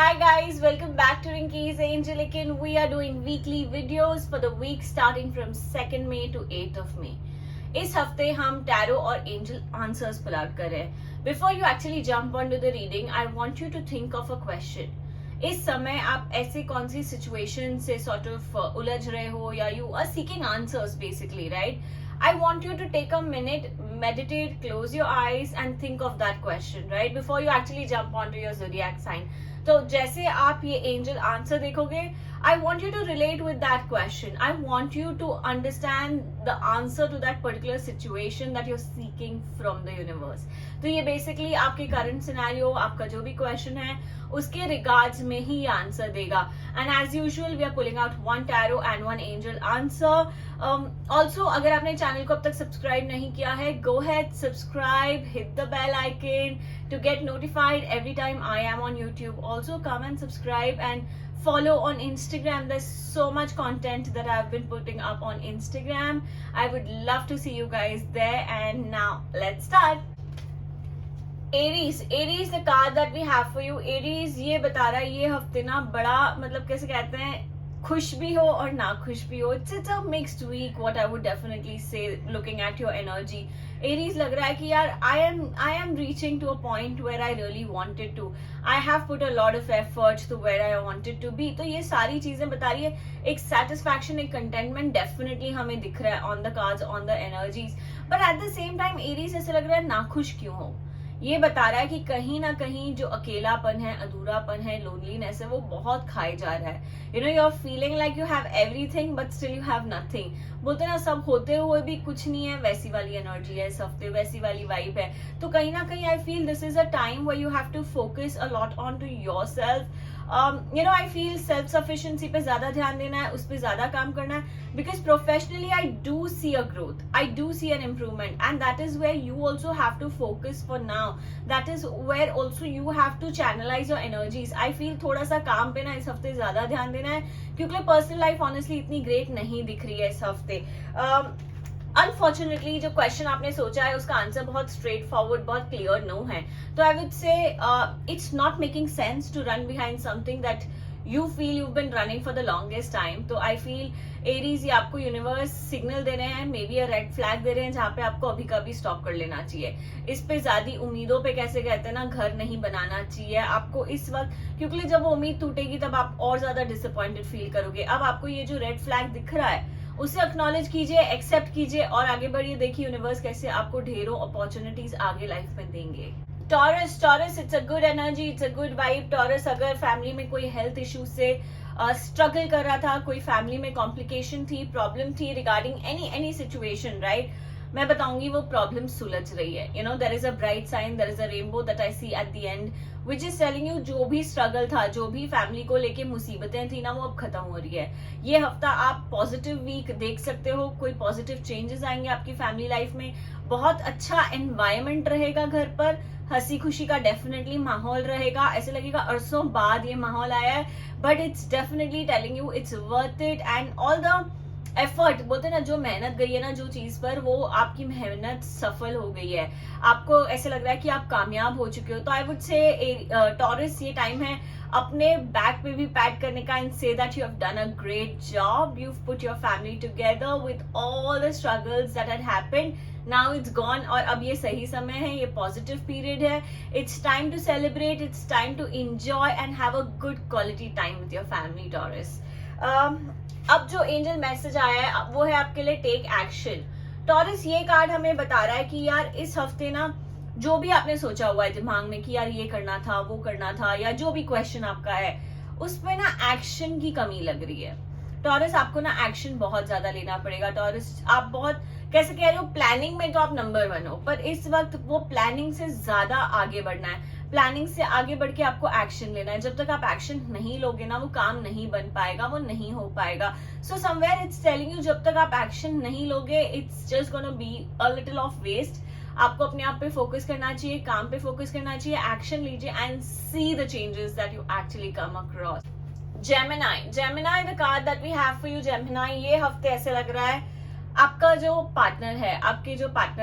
Hi guys, welcome back to Rinky's Angelic and we are doing weekly videos for the week starting from 2nd May to 8th of May. इस हफ्ते हम tarot और angel answers pull out कर रहे हैं. Before you actually jump on to the reading, I want you to think of a question. इस समय आप ऐसे कौन सी सिचुएशन से सॉर्ट ऑफ उलझ रहे हो या you are seeking answers basically, right? I want you to take a minute, meditate, close your eyes and think of that question, right? Before you actually jump onto your zodiac sign. तो जैसे आप ये angel answer देखोगे, I want you to relate with that question. I want you to understand the answer to that particular situation that you're seeking from the universe. तो ये basically आपके current scenario, आपका जो भी क्वेश्चन है उसके regards में ही ये आंसर देगा. And as usual we are pulling out one tarot and one angel answer. Also अगर आपने चैनल को अब तक सब्सक्राइब नहीं किया है, go ahead subscribe, hit the bell icon to get notified every time I am on YouTube. Also come and subscribe and follow on Instagram. There's so much content that I've been putting up on Instagram. I would love to see you guys there. And now let's start. Aries, the card that we have for you. Aries ये बता रहा है ये हफ्ते ना बड़ा मतलब कैसे कहते हैं, खुश भी हो और ना खुश भी हो. It's a mixed week, what I would definitely say looking at your energy. Aries लग रहा है कि यार I am reaching to a point where I really wanted to. I have put a lot of effort to where I wanted to be. तो ये सारी चीजें बता रही है. एक satisfaction, एक contentment definitely हमें दिख रहा है on the cards, on the energies. But at the same time Aries ऐसे लग रहा है नाखुश क्यों हो. ये बता रहा है कि कहीं ना कहीं जो अकेलापन है, अधूरापन है, लोनलीनेस है, वो बहुत खाए जा रहा है. You know you are feeling like you have everything but still you have nothing. बोलते ना सब होते हुए भी कुछ नहीं है, वैसी वाली एनर्जी है इस हफ्ते, वैसी वाली वाइब है. तो कहीं ना कहीं I feel this is a time where you have to focus a lot on to yourself. You know I feel self sufficiency पे ज्यादा ध्यान देना है, उस पर ज्यादा काम करना है. Because professionally I do see a growth, I do see an improvement and that is where you also have to focus for now. That is where also you have to channelize your energies. I feel थोड़ा सा काम पे ना इस हफ्ते ज्यादा ध्यान देना है, क्योंकि पर्सनल लाइफ ऑनेस्टली इतनी ग्रेट नहीं दिख रही है इस हफ्ते. अनफॉर्चुनेटली जो क्वेश्चन आपने सोचा है उसका आंसर बहुत स्ट्रेट फॉरवर्ड, बहुत क्लियर नो है. तो I would say it's not making sense to run behind something that you feel you been running for the longest time. तो आई फील एरीज ये आपको यूनिवर्स सिग्नल दे रहे हैं, may be red flag दे रहे हैं जहां पे आपको अभी कभी स्टॉप कर लेना चाहिए. इस पे ज्यादा उम्मीदों पे कैसे कहते हैं ना, घर नहीं बनाना चाहिए आपको इस वक्त, क्योंकि जब वो उम्मीद टूटेगी तब आप और ज्यादा डिसअपॉइंटेड फील करोगे. अब आपको ये जो रेड फ्लैग दिख रहा है उसे एक्नॉलेज कीजिए, एक्सेप्ट कीजिए और आगे बढ़िए. देखिए यूनिवर्स कैसे आपको ढेरों अपॉर्चुनिटीज आगे लाइफ में देंगे. Taurus it's a good energy, it's a good vibe. Taurus अगर फैमिली में कोई हेल्थ इश्यू से स्ट्रगल कर रहा था, कोई फैमिली में कॉम्प्लिकेशन थी, प्रॉब्लम थी रिगार्डिंग एनी सिचुएशन, राइट, मैं बताऊंगी वो प्रॉब्लम सुलझ रही है. You know there is a bright sign, there is a rainbow that I see at the end which is telling you जो भी स्ट्रगल था, जो भी फैमिली को लेके मुसीबतें थी ना, वो अब खत्म हो रही है. ये हफ्ता आप पॉजिटिव वीक देख सकते हो, कोई पॉजिटिव चेंजेस आएंगे आपकी फैमिली लाइफ में. बहुत अच्छा एनवायरमेंट रहेगा घर पर, हंसी खुशी का डेफिनेटली माहौल रहेगा. ऐसे लगेगा अरसों बाद ये माहौल आया है, but it's definitely telling you it's worth it. And all the effort, बोलते ना जो मेहनत गई है ना जो चीज पर, वो आपकी मेहनत सफल हो गई है. आपको ऐसे लग रहा है कि आप कामयाब हो चुके हो. तो आई वुड से टॉरस ये टाइम है अपने बैक पे भी पैट करने का and say that you have done a great job. You put your family together with all the struggles that had happened. Now it's gone और अब ये सही समय है, ये पॉजिटिव पीरियड है. It's time to celebrate, it's time to enjoy and have a good quality time with your family. Taurus अब जो एंजल मैसेज आया है वो है आपके लिए टेक एक्शन. टॉरस ये कार्ड हमें बता रहा है कि यार इस हफ्ते ना जो भी आपने सोचा हुआ है दिमाग में कि यार ये करना था, वो करना था, या जो भी क्वेश्चन आपका है उसमें ना एक्शन की कमी लग रही है. टॉरस आपको ना एक्शन बहुत ज्यादा लेना पड़ेगा. टॉरस आप बहुत कैसे कह रहे हो, प्लानिंग में तो आप नंबर 1 हो, पर इस वक्त वो प्लानिंग से ज्यादा आगे बढ़ना है. प्लानिंग से आगे बढ़ के आपको एक्शन लेना है. जब तक आप एक्शन नहीं लोगे ना वो काम नहीं बन पाएगा, वो नहीं हो पाएगा. So somewhere it's telling you जब तक आप एक्शन नहीं लोगे it's just gonna be a little of waste. आपको अपने आप पे फोकस करना चाहिए, काम पे फोकस करना चाहिए, एक्शन लीजिए and see the changes that you actually come across. Gemini, the card that we have for you, Gemini, ये हफ्ते ऐसे लग रहा है आपका जो पार्टनर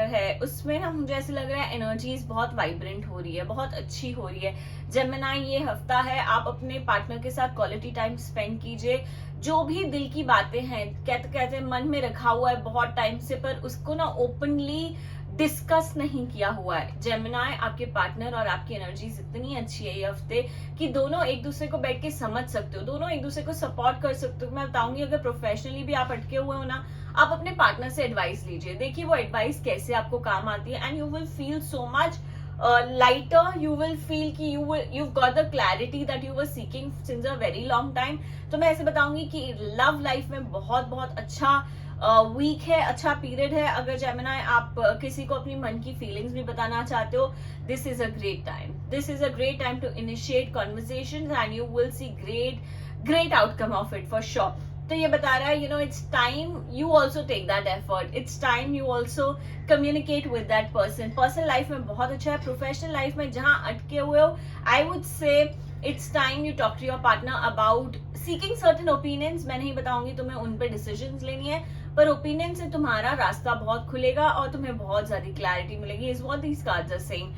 है उसमें ना मुझे ऐसे लग रहा है एनर्जीज बहुत वाइब्रेंट हो रही है, बहुत अच्छी हो रही है। जेमिनाई ये हफ्ता है, आप अपने पार्टनर के साथ क्वालिटी टाइम स्पेंड कीजिए। जो भी दिल की बातें हैं, कहते मन में रखा हुआ है बहुत टाइम से, पर उसको ना ओपनली डिस्कस नहीं किया हुआ है। जेमिनाई, आपके पार्टनर और आपकी एनर्जीज इतनी अच्छी है ये हफ्ते कि दोनों एक दूसरे को बैठ के समझ सकते हो, दोनों एक दूसरे को सपोर्ट कर सकते हो। मैं बताऊंगी अगर प्रोफेशनली भी आप अटके हुए हो ना, आप अपने पार्टनर से एडवाइस लीजिए, देखिए वो एडवाइस कैसे आपको काम आती है, and you will feel so much lighter. You will feel कि you got the clarity that you were seeking since a very long time. तो मैं ऐसे बताऊंगी कि लव लाइफ में बहुत बहुत अच्छा वीक है, अच्छा पीरियड है। अगर जेमिनाई आप किसी को अपनी मन की फीलिंग्स भी बताना चाहते हो, this is a great time to initiate conversations and you will see great outcome of it for sure. तो ये बता रहा है it's time you also take that effort, it's time you also communicate with that person. Personal life में बहुत अच्छा है, professional life में जहां अटके हुए हो, I would say it's time you talk to your partner about seeking certain opinions. मैं नहीं बताऊंगी तुम्हें उन पे डिसीजंस लेनी है, पर ओपिनियन से तुम्हारा रास्ता बहुत खुलेगा और तुम्हें बहुत ज्यादा क्लैरिटी मिलेगी, is what these cards are saying.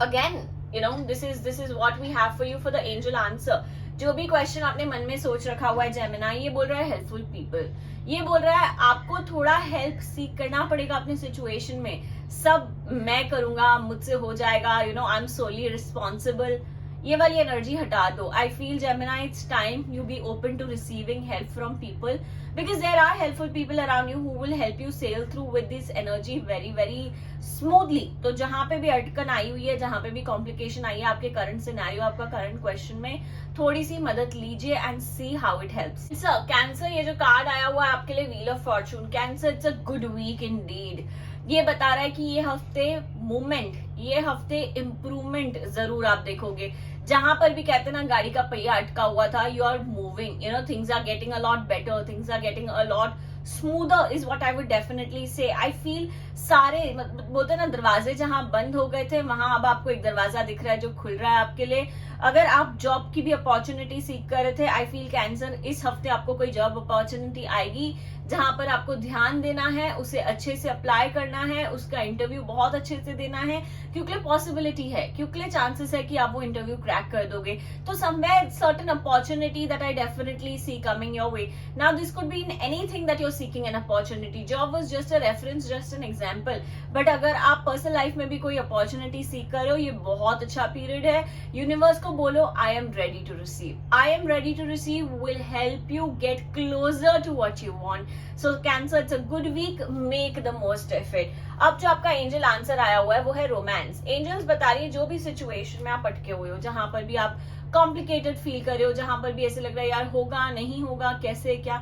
Again this is what we have for you for the angel answer. जो भी क्वेश्चन आपने मन में सोच रखा हुआ है जेमिनाई, ये बोल रहा है हेल्पफुल पीपल, ये बोल रहा है आपको थोड़ा हेल्प सीख करना पड़ेगा अपने सिचुएशन में। सब मैं करूंगा, मुझसे हो जाएगा, आई एम सोली रिस्पॉन्सिबल, ये वाली एनर्जी हटा दो। I feel Gemini it's time you be open to receiving help from people, because there are helpful people around you who will help you sail through with this energy very very smoothly। तो जहां पे भी अटकन आई हुई है, जहां पे भी complication आई है आपके करंट सिनेरियो, आपका करंट क्वेश्चन में, थोड़ी सी मदद लीजिए and see how it helps. Cancer, ये जो कार्ड आया हुआ है आपके लिए wheel of fortune, Cancer it's a good week indeed. ये बता रहा है कि ये हफ्ते मूवमेंट, ये हफ्ते इम्प्रूवमेंट जरूर आप देखोगे। जहां पर भी कहते हैं ना गाड़ी का पहिया अटका हुआ था, you are moving, things are getting a lot better, things are getting a lot smoother is what I would definitely say. I feel सारे बोलते हैं ना दरवाजे जहां बंद हो गए थे, वहां अब आपको एक दरवाजा दिख रहा है जो खुल रहा है आपके लिए। अगर आप जॉब की भी अपॉर्चुनिटी सीख कर रहे थे, आई फील कैंसर इस हफ्ते आपको कोई जॉब अपॉर्चुनिटी आएगी जहां पर आपको ध्यान देना है, उसे अच्छे से अप्लाई करना है, उसका इंटरव्यू बहुत अच्छे से देना है, क्योंकि पॉसिबिलिटी है, क्योंकि चांसेस है कि आप वो इंटरव्यू क्रैक कर दोगे। तो somewhere certain opportunity that I definitely see coming your way. Now this could be in anything that you are seeking an opportunity. Job was just a reference, just an example, but अगर आप personal life में भी कोई opportunity सीख कर रहे हो, ये बहुत अच्छा पीरियड है। यूनिवर्स को बोलो I am ready to receive, I am ready to receive will help you get closer to what you want. So Cancer it's a good week, make the most of it. अब जो आपका angel answer आया हुआ है वो है romance. Angels बता रही है जो भी सिचुएशन में आप अटके हुए हो, जहां पर भी आप कॉम्प्लिकेटेड फील कर रहे हो, जहां पर भी ऐसे लग रहा है यार होगा नहीं होगा कैसे क्या,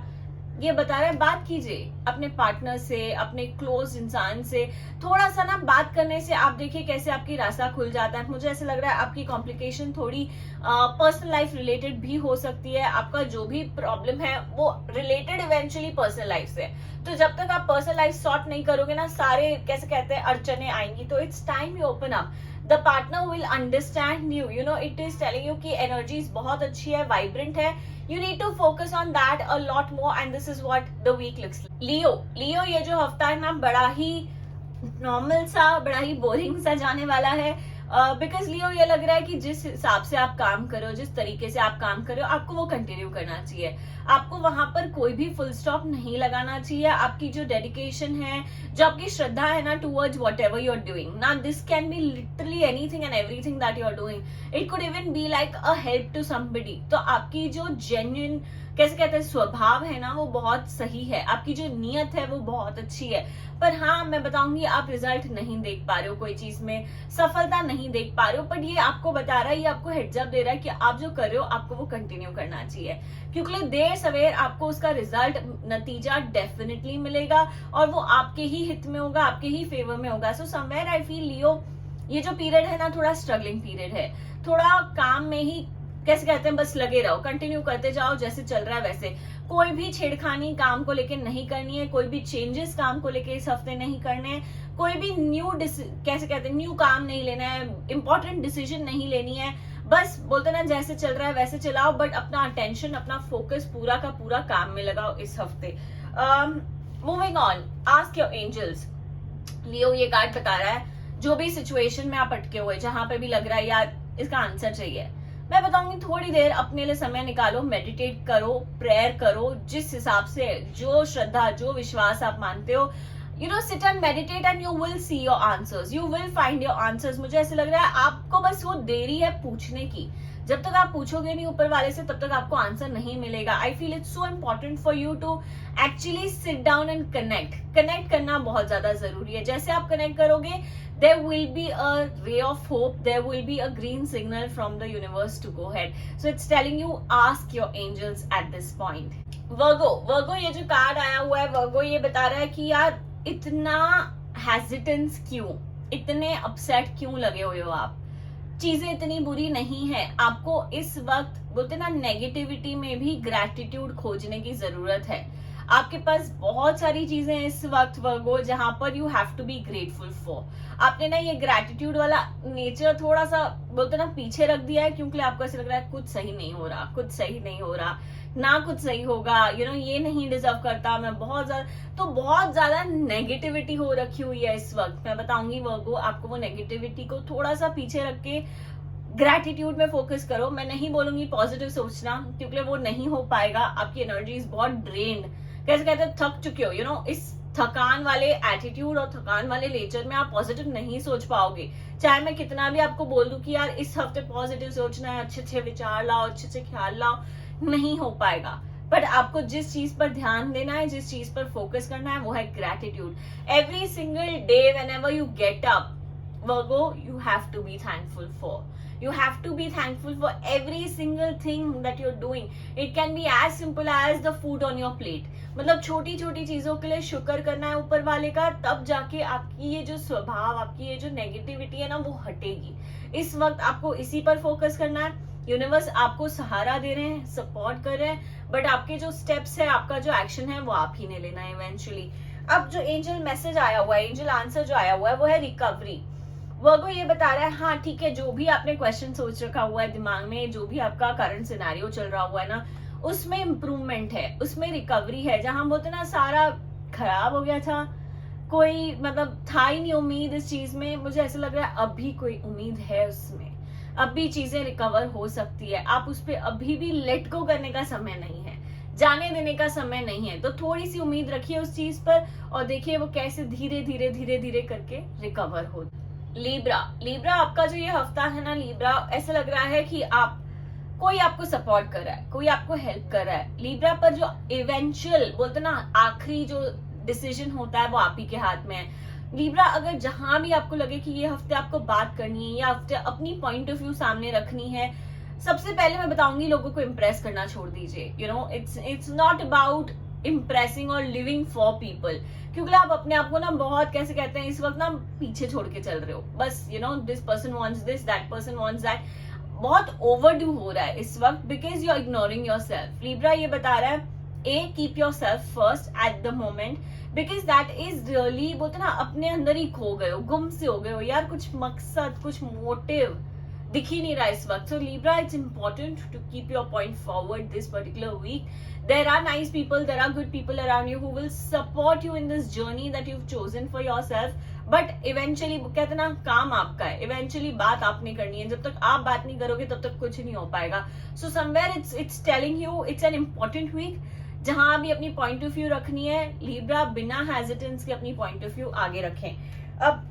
ये बता रहा है बात कीजिए अपने पार्टनर से, अपने क्लोज इंसान से। थोड़ा सा ना बात करने से आप देखिए कैसे आपकी रास्ता खुल जाता है। मुझे ऐसे लग रहा है आपकी कॉम्प्लिकेशन थोड़ी पर्सनल लाइफ रिलेटेड भी हो सकती है। आपका जो भी प्रॉब्लम है वो रिलेटेड इवेंचुअली पर्सनल लाइफ से। तो जब तक आप पर्सनल लाइफ सॉर्ट नहीं करोगे ना, सारे कैसे कहते हैं अड़चने आएंगी। तो it's time you open up, the partner will understand you, it is telling you की एनर्जीज बहुत अच्छी है, वाइब्रेंट है। You need to focus on that a lot more, and this is what the week looks like. Leo ये जो हफ्ता है ना बड़ा ही नॉर्मल सा, बड़ा ही बोरिंग सा जाने वाला है। बिकॉज लियो ये लग रहा है कि जिस हिसाब से आप काम करो, जिस तरीके से आप काम करो, आपको वो कंटिन्यू करना चाहिए। आपको वहां पर कोई भी फुल स्टॉप नहीं लगाना चाहिए। आपकी जो डेडिकेशन है, जो आपकी श्रद्धा है ना towards whatever you are doing ना, this can be literally anything and everything that you are doing. It could even be like a help to somebody. तो आपकी जो जेन्युइन कैसे कहते हैं स्वभाव है ना, वो बहुत सही है। आपकी जो नीयत है वो बहुत अच्छी है। पर हाँ, मैं बताऊंगी आप रिजल्ट नहीं देख पा रहे हो, कोई चीज में सफलता नहीं देख पा रहे हो, पर ये आपको बता रहा है, ये आपको हेड्स अप दे रहा है कि आप जो कर रहे हो आपको वो कंटिन्यू करना चाहिए, क्योंकि देर सवेर आपको उसका रिजल्ट, नतीजा डेफिनेटली मिलेगा और वो आपके ही हित में होगा, आपके ही फेवर में होगा। सो समवेयर आई फील लियो, ये जो पीरियड है ना थोड़ा स्ट्रगलिंग पीरियड है। थोड़ा काम में ही कैसे कहते हैं बस लगे रहो, कंटिन्यू करते जाओ जैसे चल रहा है वैसे। कोई भी छेड़खानी काम को लेके नहीं करनी है, कोई भी चेंजेस काम को लेके इस हफ्ते नहीं करने हैं, कोई भी न्यू कैसे कहते हैं न्यू काम नहीं लेना है, इंपॉर्टेंट डिसीजन नहीं लेनी है। बस बोलते ना जैसे चल रहा है वैसे चलाओ, बट अपना अटेंशन, अपना फोकस पूरा का पूरा काम में लगाओ इस हफ्ते। Moving on, ask your angels. Leo ये कार्ड बता रहा है जो भी सिचुएशन में आप अटके हुए, जहां पे भी लग रहा है यार इसका आंसर चाहिए, मैं बताऊंगी थोड़ी देर अपने लिए समय निकालो, मेडिटेट करो, प्रेयर करो, जिस हिसाब से जो श्रद्धा जो विश्वास आप मानते हो, sit and meditate and you will see your answers, you will find your answers. मुझे ऐसे लग रहा है आपको बस वो देरी है पूछने की। जब तक आप पूछोगे नहीं ऊपर वाले से तब तक आपको आंसर नहीं मिलेगा। I feel it's so important for you to actually sit down and connect करना बहुत ज्यादा जरूरी है। जैसे आप कनेक्ट करोगे, there will be a ray of hope, there will be a green signal from the universe to go ahead. So it's telling you, ask your angels at this point. Virgo ये जो card आया हुआ है, Virgo ये बता रहा है कि यार इतना हेजिटेंस क्यों, इतने अपसेट क्यों लगे हुए हो आप, चीजें इतनी बुरी नहीं है। आपको इस वक्त बोलते ना नेगेटिविटी में भी ग्रैटिट्यूड खोजने की जरूरत है। आपके पास बहुत सारी चीजें इस वक्त वर्गो जहां पर you have to be grateful for. आपने ना ये ग्रैटिट्यूड वाला नेचर थोड़ा सा बोलते ना पीछे रख दिया है, क्योंकि आपको ऐसा लग रहा है कुछ सही नहीं हो रहा, कुछ सही नहीं हो रहा, ना कुछ सही होगा, ये नहीं डिजर्व करता मैं, बहुत ज्यादा नेगेटिविटी हो रखी हुई है इस वक्त। मैं बताऊंगी वर्गो, आपको वो नेगेटिविटी को थोड़ा सा पीछे रख के ग्रैटिट्यूड में फोकस करो। मैं नहीं बोलूंगी पॉजिटिव सोचना, क्योंकि वो नहीं हो पाएगा। आपकी एनर्जी बहुत ड्रेन्ड, कैसे कहते हैं, थक चुके हो। इस थकान वाले एटीट्यूड और थकान वाले नेचर में आप पॉजिटिव नहीं सोच पाओगे। चाहे मैं कितना भी आपको बोल दूं कि यार इस हफ्ते पॉजिटिव सोचना है, अच्छे विचार लाओ, अच्छे ख्याल लाओ, नहीं हो पाएगा। बट आपको जिस चीज पर ध्यान देना है, जिस चीज पर फोकस करना है, वो है gratitude. Every single day whenever you get up Virgo, you have to be thankful for. You have to be thankful for every single thing that you're doing. It can be as simple as the food on your plate. मतलब छोटी छोटी चीजों के लिए शुक्र करना है ऊपर वाले का, तब जाके आपकी ये जो स्वभाव, आपकी ये जो नेगेटिविटी है ना, वो हटेगी। इस वक्त आपको इसी पर फोकस करना है। यूनिवर्स आपको सहारा दे रहे हैं, सपोर्ट कर रहे हैं, बट आपके जो स्टेप्स है, आपका जो एक्शन है, वो आप ही ने लेना है इवेंचुअली। अब जो एंजल मैसेज आया हुआ है, एंजल आंसर जो आया हुआ है, वो है रिकवरी। वर्गो ये बता रहा है, हाँ ठीक है, जो भी आपने क्वेश्चन सोच रखा हुआ है दिमाग में, जो भी आपका करंट सिनेरियो चल रहा हुआ है ना, उसमें इम्प्रूवमेंट है, उसमें रिकवरी है। जहां बोलते ना सारा खराब हो गया था, कोई मतलब था ही नहीं उम्मीद इस चीज में, मुझे ऐसा लग रहा है अभी कोई उम्मीद है उसमें, अभी चीजें रिकवर हो सकती है। आप उस पर अभी भी लेट गो करने का समय नहीं है, जाने देने का समय नहीं है। तो थोड़ी सी उम्मीद रखिए उस चीज पर और देखिए वो कैसे धीरे धीरे करके रिकवर हो। लिब्रा आपका जो ये हफ्ता है ना, लिब्रा ऐसा लग रहा है कि कोई आपको सपोर्ट कर रहा है, कोई आपको हेल्प कर रहा है। लिब्रा पर जो इवेंचुअल बोलते ना आखिरी जो डिसीजन होता है, वो आप ही के हाथ में है। लिब्रा, अगर जहां भी आपको लगे कि ये हफ्ते आपको बात करनी है या हफ्ते अपनी पॉइंट ऑफ व्यू सामने रखनी है, सबसे पहले मैं बताऊंगी लोगों को इम्प्रेस करना छोड़ दीजिए। इट्स नॉट अबाउट इम्प्रेसिंग और लिविंग फॉर पीपल, क्योंकि आप अपने आप को ना बहुत कैसे कहते हैं इस वक्त ना पीछे छोड़ के चल रहे हो। बस this person wants this, that person wants that, बहुत ओवरडू हो रहा है इस वक्त, because you are ignoring yourself. Libra ये बता रहा है, keep yourself first at the moment, because that is really बोलते ना अपने अंदर ही खो गए हो, गुम से हो गए हो यार, कुछ मकसद, कुछ मोटिव दिख ही नहीं रहा इस वक्त। So Libra, it's important to keep your point forward this particular week. There are nice people, there are good people around you who will support you in this journey that you've chosen for yourself. But eventually कहते ना काम आपका है, eventually बात आपने करनी है। जब तक आप बात नहीं करोगे तब तक कुछ नहीं हो पाएगा। So somewhere it's telling you it's an important week, जहां भी अपनी पॉइंट ऑफ व्यू रखनी है, लिब्रा बिना हेजिटेंस के अपनी पॉइंट ऑफ व्यू आगे रखें। अब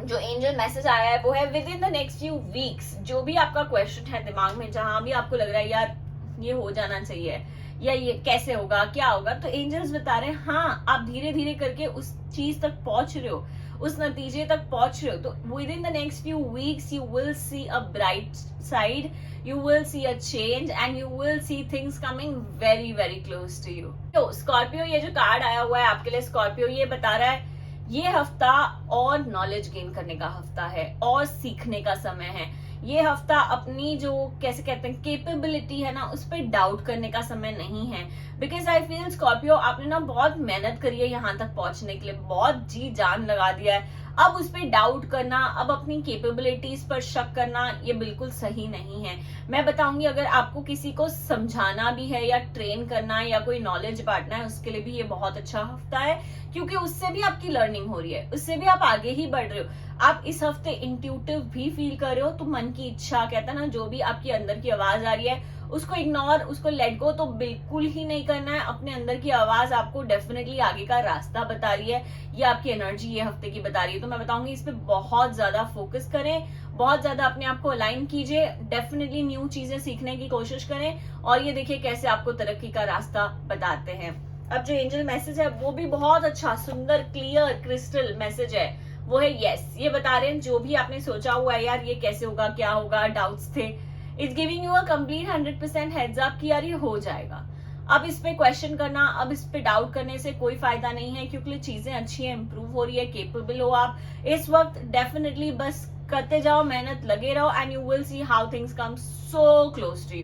जो एंजल मैसेज आया है वो है, with in the next few weeks, जो भी आपका क्वेश्चन है दिमाग में, जहां भी आपको लग रहा है यार ये हो जाना चाहिए या ये कैसे होगा, क्या होगा, तो एंजल्स बता रहे हैं हाँ आप धीरे धीरे करके उस चीज तक पहुंच रहे हो, उस नतीजे तक पहुंच रहे हो। तो with in the next few weeks you will C a bright side, you will see a change and you will see things coming very very close to you. तो स्कॉर्पियो, ये जो कार्ड आया हुआ है आपके लिए स्कॉर्पियो, ये बता रहा है ये हफ्ता और नॉलेज गेन करने का हफ्ता है और सीखने का समय है। ये हफ्ता अपनी जो कैसे कहते हैं कैपेबिलिटी है ना, उस पर डाउट करने का समय नहीं है। बिकॉज आई फील स्कॉर्पियो, आपने ना बहुत मेहनत करी है यहाँ तक पहुंचने के लिए, बहुत जी जान लगा दिया है, अब उस पर डाउट करना, अब अपनी कैपेबिलिटीज पर शक करना, ये बिल्कुल सही नहीं है। मैं बताऊंगी, अगर आपको किसी को समझाना भी है या ट्रेन करना है या कोई नॉलेज बांटना है, उसके लिए भी ये बहुत अच्छा हफ्ता है, क्योंकि उससे भी आपकी लर्निंग हो रही है, उससे भी आप आगे ही बढ़ रहे हो। आप इस हफ्ते इंट्यूटिव भी फील कर रहे हो, तो मन की इच्छा, कहता ना, जो भी आपकी अंदर की आवाज आ रही है उसको इग्नोर, उसको लेट गो तो बिल्कुल ही नहीं करना है। अपने अंदर की आवाज आपको डेफिनेटली आगे का रास्ता बता रही है, ये आपकी एनर्जी ये हफ्ते की बता रही है। तो मैं बताऊंगी इस पे बहुत ज्यादा फोकस करें, बहुत ज्यादा अपने आप को अलाइन कीजिए, डेफिनेटली न्यू चीजें सीखने की कोशिश करें, और ये देखिए कैसे आपको तरक्की का रास्ता बताते हैं। अब जो एंजल मैसेज है वो भी बहुत अच्छा, सुंदर, क्लियर, क्रिस्टल मैसेज है, वो है यस। ये बता रहे हैं जो भी आपने सोचा हुआ है, यार ये कैसे होगा, क्या होगा, डाउट्स थे, it's giving you a complete 100% heads up कि यार ये हो जाएगा। अब इस पे क्वेश्चन करना, अब इस पे डाउट करने से कोई फायदा नहीं है, क्योंकि चीजें अच्छी है, इंप्रूव हो रही है, केपेबल हो आप इस वक्त। डेफिनेटली बस करते जाओ, मेहनत लगे रहो, and you will see how things come so close to you.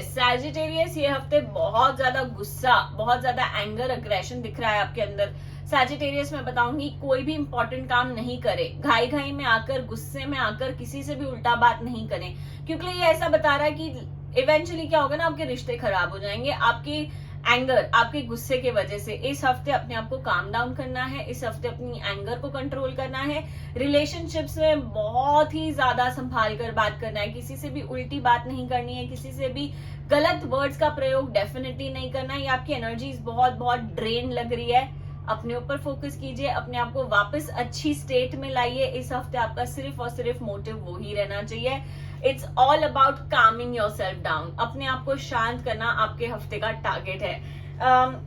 Sagittarius ये हफ्ते बहुत ज्यादा गुस्सा, बहुत ज्यादा एंगर, अग्रेशन दिख रहा है आपके अंदर। सैजिटेरियस में बताऊंगी कोई भी इंपॉर्टेंट काम नहीं करे, घाई घाई में आकर, गुस्से में आकर किसी से भी उल्टा बात नहीं करें, क्योंकि ये ऐसा बता रहा है कि इवेंचुअली क्या होगा ना, आपके रिश्ते खराब हो जाएंगे, आपकी एंगर, आपके गुस्से के वजह से। इस हफ्ते अपने आप को काम डाउन करना है, इस हफ्ते अपनी एंगर को कंट्रोल करना है, रिलेशनशिप्स में बहुत ही ज्यादा संभाल कर बात करना है, किसी से भी उल्टी बात नहीं करनी है, किसी से भी गलत वर्ड्स का प्रयोग डेफिनेटली नहीं करना है। ये आपकी एनर्जीज बहुत बहुत ड्रेन लग रही है, अपने ऊपर फोकस कीजिए, अपने आप को वापस अच्छी स्टेट में लाइए। इस हफ्ते आपका सिर्फ और सिर्फ मोटिव वो ही रहना चाहिए। It's all about Kameng yourself down, अपने आप को शांत करना आपके हफ्ते का टारगेट है।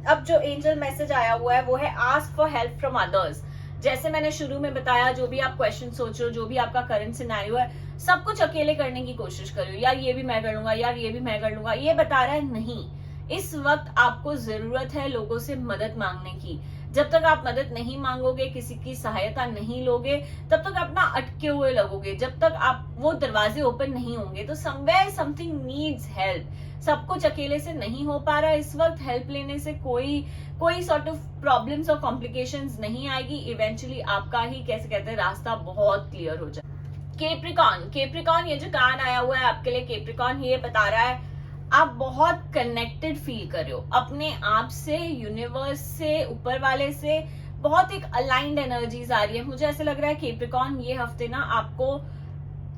अब जो एंजल मैसेज आया हुआ है वो है ask for help from others. जैसे मैंने शुरू में बताया, जो भी आप क्वेश्चन सोच रहे हो, जो भी आपका करंट सिनेरियो है, सब कुछ अकेले करने की कोशिश करो, यार ये भी मैं कर लूंगा, यार ये भी मैं कर लूंगा। ये बता रहा है नहीं, इस वक्त आपको जरूरत है लोगों से मदद मांगने की। जब तक आप मदद नहीं मांगोगे, किसी की सहायता नहीं लोगे, तब तक अपना अटके हुए लगोगे, जब तक आप वो दरवाजे ओपन नहीं होंगे। तो समवेयर समथिंग नीड्स हेल्प, सब कुछ अकेले से नहीं हो पा रहा है इस वक्त, हेल्प लेने से कोई सॉर्ट ऑफ प्रॉब्लम्स और कॉम्प्लिकेशंस नहीं आएगी। इवेंचुअली आपका ही, कैसे कहते हैं, रास्ता बहुत क्लियर हो जाए। केप्रिकॉन ये जो कार्ड आया हुआ है आपके लिए, केप्रिकॉन ये बता रहा है आप बहुत कनेक्टेड फील कर रहे हो अपने आप से, यूनिवर्स से, ऊपर वाले से, बहुत एक अलाइंड एनर्जीज आ रही है। मुझे ऐसे लग रहा है केप्रिकॉन ये हफ्ते ना आपको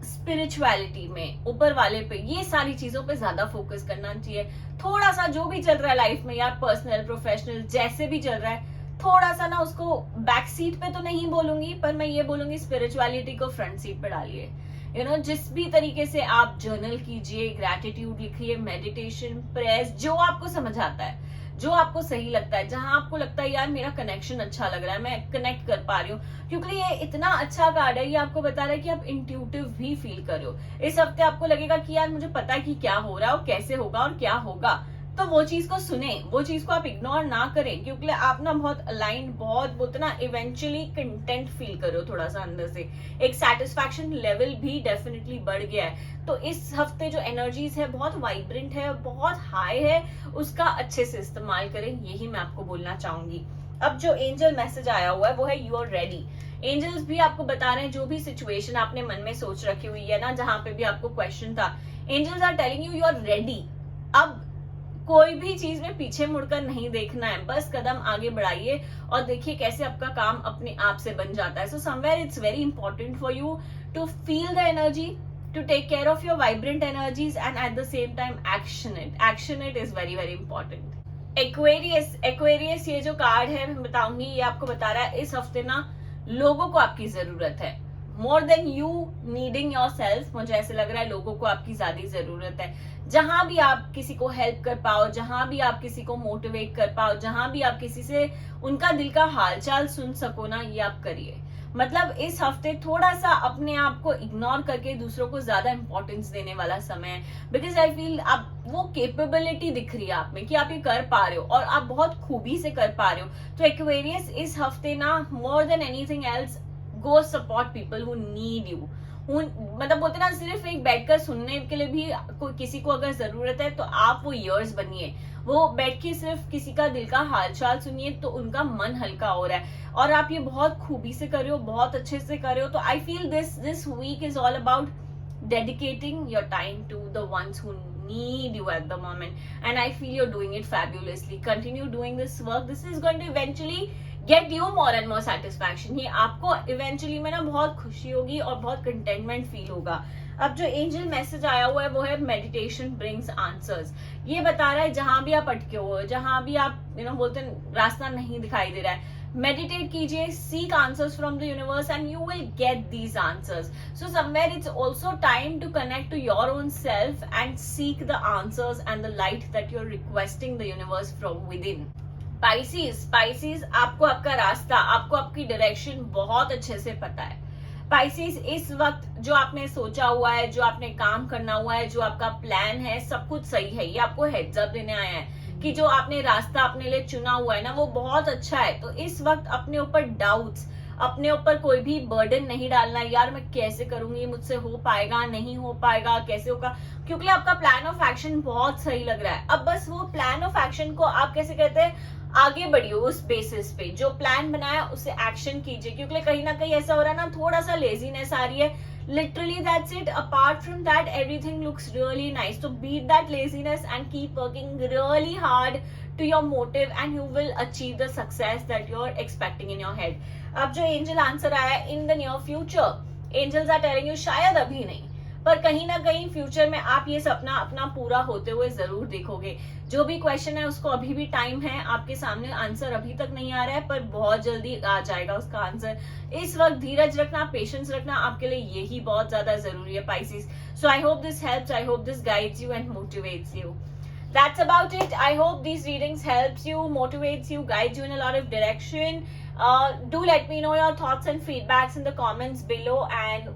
स्पिरिचुअलिटी में, ऊपर वाले पे, ये सारी चीजों पे ज्यादा फोकस करना चाहिए। थोड़ा सा जो भी चल रहा है लाइफ में, यार पर्सनल प्रोफेशनल जैसे भी चल रहा है, थोड़ा सा ना उसको बैक सीट पे तो नहीं बोलूंगी, पर मैं ये बोलूंगी स्पिरिचुअलिटी को फ्रंट सीट पे डालिए। जिस भी तरीके से आप जर्नल कीजिए, ग्रैटिट्यूड लिखिए, मेडिटेशन, प्रेयर्स, जो आपको समझ आता है, जो आपको सही लगता है, जहां आपको लगता है यार मेरा कनेक्शन अच्छा लग रहा है, मैं कनेक्ट कर पा रही हूँ। क्योंकि ये इतना अच्छा कार्ड है, ये आपको बता रहा है कि आप इंट्यूटिव भी फील कर रहे हो। इस हफ्ते आपको लगेगा कि यार मुझे पता है कि क्या हो रहा है और कैसे होगा और क्या होगा, तो वो चीज को सुने, वो चीज को आप इग्नोर ना करें, क्योंकि आप ना बहुत अलाइंड, बहुत बोलते ना, इवेंचुअली कंटेंट फील करो थोड़ा सा अंदर से, एक सेटिस्फैक्शन लेवल भी डेफिनेटली बढ़ गया है। तो इस हफ्ते जो एनर्जीज है बहुत वाइब्रेंट है, बहुत हाई है, उसका अच्छे से इस्तेमाल करें, यही मैं आपको बोलना चाहूंगी। अब जो एंजल मैसेज आया हुआ है वो है यू आर रेडी। एंजल्स भी आपको बता रहे हैं जो भी सिचुएशन आपने मन में सोच रखी हुई है ना, जहां पे भी आपको क्वेश्चन था, angels are telling you are ready. अब कोई भी चीज में पीछे मुड़कर नहीं देखना है, बस कदम आगे बढ़ाइए और देखिए कैसे आपका काम अपने आप से बन जाता है। So somewhere it's very important for you to feel the energy, to take care of your vibrant energies, and at the same time action it is very very important. Aquarius ये जो कार्ड है मैं बताऊंगी, ये आपको बता रहा है इस हफ्ते ना लोगों को आपकी जरूरत है, more than you needing yourself. मुझे ऐसे लग रहा है लोगों को आपकी ज्यादा जरूरत है। जहां भी आप किसी को हेल्प कर पाओ, जहां भी आप किसी को मोटिवेट कर पाओ, जहां भी आप किसी से उनका दिल का हालचाल सुन सको ना, ये आप करिए। मतलब इस हफ्ते थोड़ा सा अपने आप को इग्नोर करके दूसरों को ज्यादा इंपॉर्टेंस देने वाला समय है, बिकॉज आई फील आप वो कैपेबिलिटी दिख रही है आप में कि आप ये कर पा रहे हो और आप बहुत खूबी से कर पा रहे हो। तो एक्वेरियस इस हफ्ते ना more than anything else, go support people who need you, मतलब बोलते ना, सिर्फ एक बैठकर सुनने के लिए भी कोई किसी को अगर जरूरत है तो आप वो ईयर्स बनिए, वो बैठ के सिर्फ किसी का दिल का हालचाल सुनिए तो उनका मन हल्का हो रहा है। और आप ये बहुत खूबी से कर रहे हो, बहुत अच्छे से कर रहे हो। तो I feel this week is all about dedicating your time to the ones who need you at the moment, and I feel you're doing it fabulously. Continue doing this work. This is going to eventually get you more and more satisfaction. ये आपको eventually में ना बहुत खुशी होगी और बहुत contentment feel होगा। अब जो एंजल मैसेज आया हुआ है वो है मेडिटेशन ब्रिंग्स आंसर्स। ये बता रहा है जहां भी आप अटके हो, जहां भी आप बोलते हैं रास्ता नहीं दिखाई दे रहा है, meditate कीजिए, seek answers from the universe and you will get these answers. So somewhere it's also time to connect to your own self and seek the answers and the light that you're requesting the universe from within. Pisces, आपको आपका रास्ता, आपको आपकी direction बहुत अच्छे से पता है। Pisces, इस वक्त जो आपने सोचा हुआ है, जो आपने काम करना हुआ है, जो आपका प्लान है, सब कुछ सही है। ये आपको हेड्स अप देने आया है कि जो आपने रास्ता अपने लिए चुना हुआ है ना, वो बहुत अच्छा है। तो इस वक्त अपने ऊपर डाउट्स, अपने ऊपर कोई भी बर्डन नहीं डालना, यार मैं कैसे करूंगी, मुझसे हो पाएगा नहीं हो पाएगा, कैसे होगा, क्योंकि आपका प्लान ऑफ एक्शन बहुत सही लग रहा है। अब बस वो प्लान ऑफ एक्शन को आप कैसे कहते हैं, आगे बढ़िए उस बेसिस पे, जो प्लान बनाया उसे एक्शन कीजिए, क्योंकि कहीं ना कहीं ऐसा हो रहा है ना, थोड़ा सा लेजीनेस आ रही है। Literally that's it. Apart from that, everything looks really nice. So beat that laziness and keep working really hard to your motive and you will achieve the success that you're expecting in your head. अब जो angel answer आया है, in the near future, angels are telling you शायद अभी नहीं, पर कहीं ना कहीं फ्यूचर में आप ये सपना अपना पूरा होते हुए जरूर देखोगे। जो भी क्वेश्चन है उसको अभी भी टाइम है, आपके सामने आंसर अभी तक नहीं आ रहा है, पर बहुत जल्दी आ जाएगा उसका आंसर। इस वक्त धीरज रखना, पेशेंस रखना आपके लिए यही बहुत ज्यादा जरूरी है Pisces. So I hope this helps, I hope this guides you and motivates you. That's about it. I hope these readings helps you, motivates you, guides you in a lot of direction. Do let me know your thoughts and feedbacks in the comments below and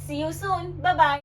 see you soon. Bye bye.